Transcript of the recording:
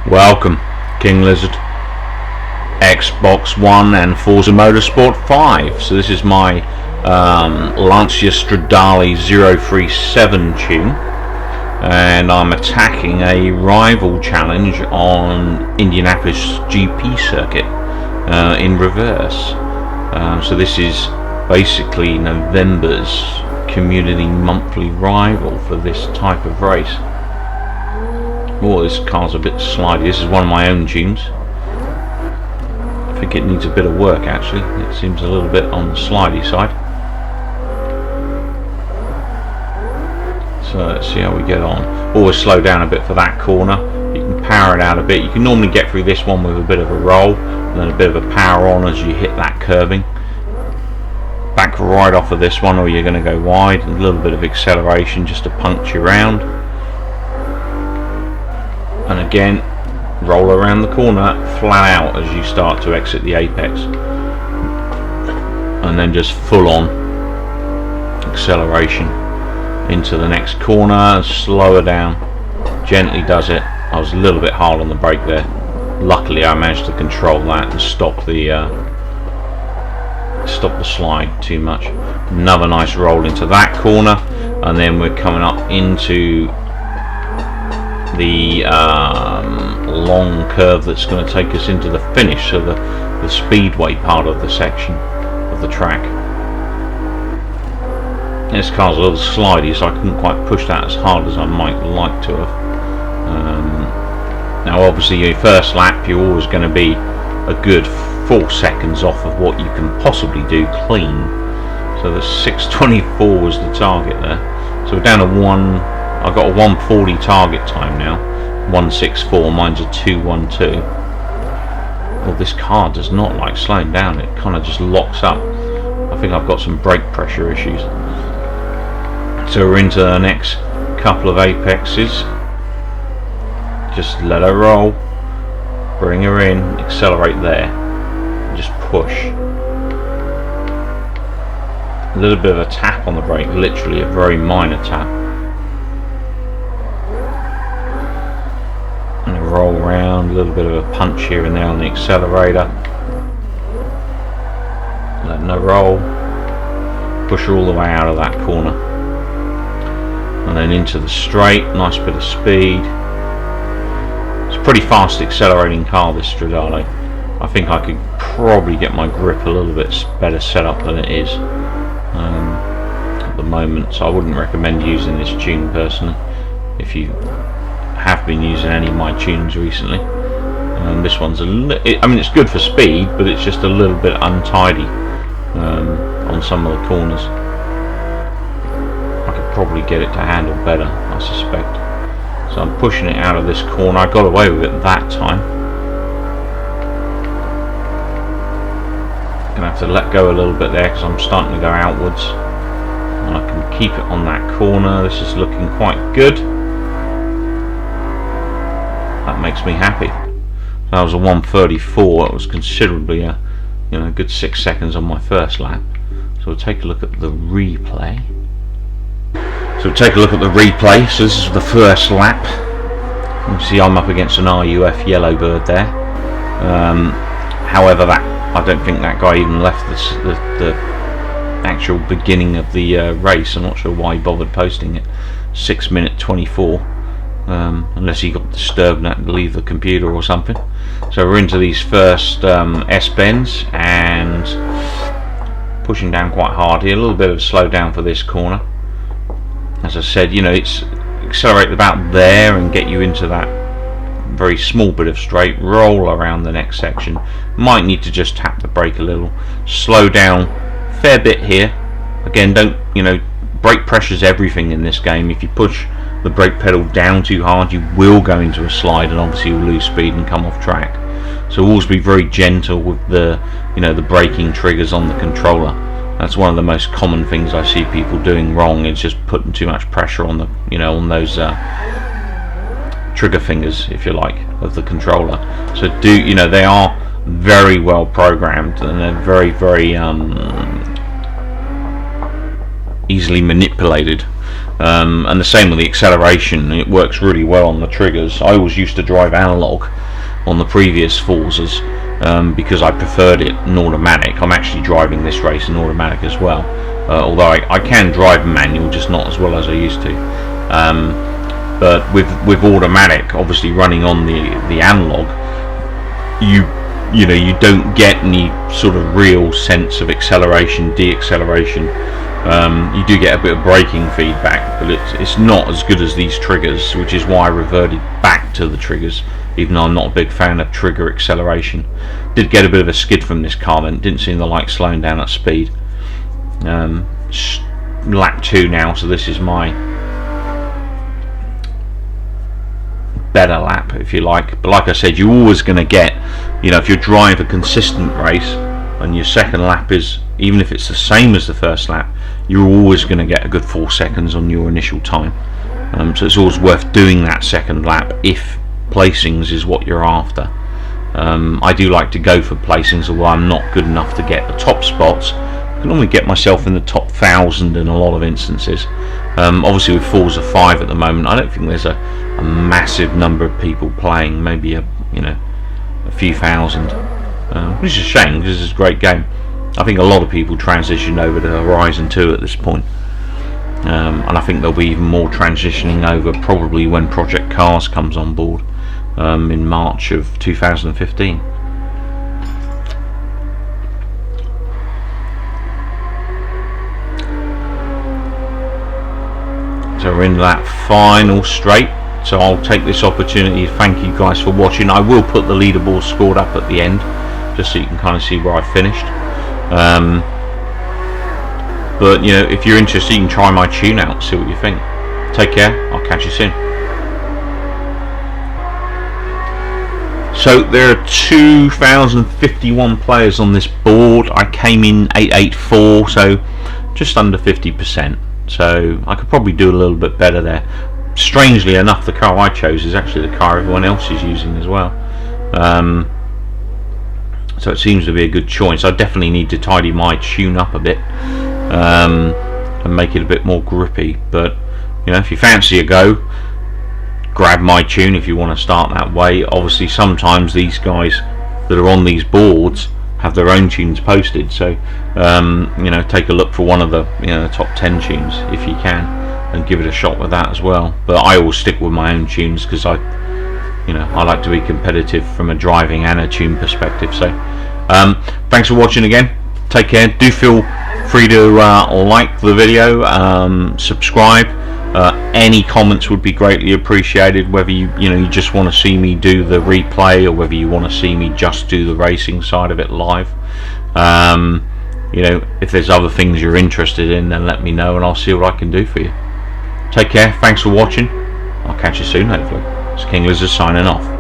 Welcome, King Lizard, Xbox One and Forza Motorsport 5. So this is my Lancia Stradale 037 tune, and I'm attacking a rival challenge on Indianapolis GP circuit in reverse. So this is basically November's community monthly rival for this type of race. Oh, this car's a bit slidey. This is one of my own tunes. I think it needs a bit of work actually. It seems a little bit on the slidey side. So let's see how we get on. Always slow down a bit for that corner. You can power it out a bit. You can normally get through this one with a bit of a roll and then a bit of a power on as you hit that curving. Back right off of this one, or you're going to go wide. A little bit of acceleration just to punch you around. And again, roll around the corner flat out as you start to exit the apex, and then just full on acceleration into the next corner. Slower down, gently does it. I was a little bit hard on the brake there. Luckily I managed to control that and stop the slide too much. Another nice roll into that corner, and then we're coming up into the long curve that's going to take us into the finish, so the speedway part of the section of the track. This car's a little slidey, so I couldn't quite push that as hard as I might like to have. Now obviously your first lap you're always going to be a good 4 seconds off of what you can possibly do clean. So the 6:24 was the target there, so we're down to I've got a 1:40 target time now, 1:64, mine's a 2:12. Well, this car does not like slowing down, it kind of just locks up. I think I've got some brake pressure issues. So we're into the next couple of apexes. Just let her roll, bring her in, accelerate there, and just push. A little bit of a tap on the brake, literally a very minor tap. Roll around, a little bit of a punch here and there on the accelerator, letting her roll, push her all the way out of that corner, and then into the straight. Nice bit of speed. It's a pretty fast accelerating car, this Stradale. I think I could probably get my grip a little bit better set up than it is at the moment, so I wouldn't recommend using this tune personally if you have been using any of my tunes recently. This one's I mean, it's good for speed, but it's just a little bit untidy on some of the corners. I could probably get it to handle better, I suspect. So I'm pushing it out of this corner. I got away with it that time. Gonna have to let go a little bit there because I'm starting to go outwards, and I can keep it on that corner. This is looking quite good. That makes me happy. That was a 1:34. It was considerably a good 6 seconds on my first lap. So we'll take a look at the replay. So this is the first lap. You see I'm up against an RUF Yellowbird there. However, I don't think that guy even left the actual beginning of the race. I'm not sure why he bothered posting it. 6:24. Unless he got disturbed and had to leave the computer or something. So we're into these first S-bends and pushing down quite hard here. A little bit of a slow down for this corner. As I said, it's accelerate about there and get you into that very small bit of straight, roll around the next section. Might need to just tap the brake a little, slow down fair bit here. Again, brake pressure's everything in this game. If you push the brake pedal down too hard, you will go into a slide and obviously you'll lose speed and come off track. So always be very gentle with the braking triggers on the controller. That's one of the most common things I see people doing wrong, is just putting too much pressure on the on those trigger fingers, if you like, of the controller. So they are very well programmed, and they're very, very easily manipulated and the same with the acceleration. It works really well on the triggers. I always used to drive analog on the previous Forzas because I preferred it in automatic. I'm actually driving this race in automatic as well, although I can drive manual, just not as well as I used to. But with automatic, obviously running on the analog, you know, you don't get any sort of real sense of acceleration, deacceleration. You do get a bit of braking feedback, but it's not as good as these triggers, which is why I reverted back to the triggers, even though I'm not a big fan of trigger acceleration. Did get a bit of a skid from this car then, didn't seem to like slowing down at speed. Lap 2 now, so this is my better lap, if you like. But like I said, you're always going to get, you know, if you drive a consistent race and your second lap is, even if it's the same as the first lap, you're always going to get a good 4 seconds on your initial time. So it's always worth doing that second lap if placings is what you're after. I do like to go for placings, although I'm not good enough to get the top spots. I can only get myself in the top 1,000 in a lot of instances. Obviously with Forza 5 at the moment, I don't think there's a massive number of people playing, maybe a few thousand, which is a shame because it's a great game. I think a lot of people transition over to Horizon 2 at this point, and I think there'll be even more transitioning over probably when Project Cars comes on board in March of 2015. So we're in that final straight, so I'll take this opportunity to thank you guys for watching. I will put the leaderboard scored up at the end, just so you can kind of see where I finished. But you know, if you're interested, you can try my tune out, see what you think. Take care, I'll catch you soon. So there are 2,051 players on this board. I came in 884, so just under 50%. So I could probably do a little bit better there. Strangely enough, the car I chose is actually the car everyone else is using as well. So it seems to be a good choice. I definitely need to tidy my tune up a bit and make it a bit more grippy. But you know, if you fancy a go, grab my tune if you want to start that way. Obviously, sometimes these guys that are on these boards have their own tunes posted, so you know, take a look for one of the top 10 tunes if you can, and give it a shot with that as well. But I always stick with my own tunes because I like to be competitive from a driving and a tune perspective. So thanks for watching again. Take care. Do feel free to like the video, subscribe. Any comments would be greatly appreciated, whether you just want to see me do the replay or whether you want to see me just do the racing side of it live. If there's other things you're interested in, then let me know and I'll see what I can do for you. Take care, thanks for watching, I'll catch you soon hopefully. It's King Lizard signing off.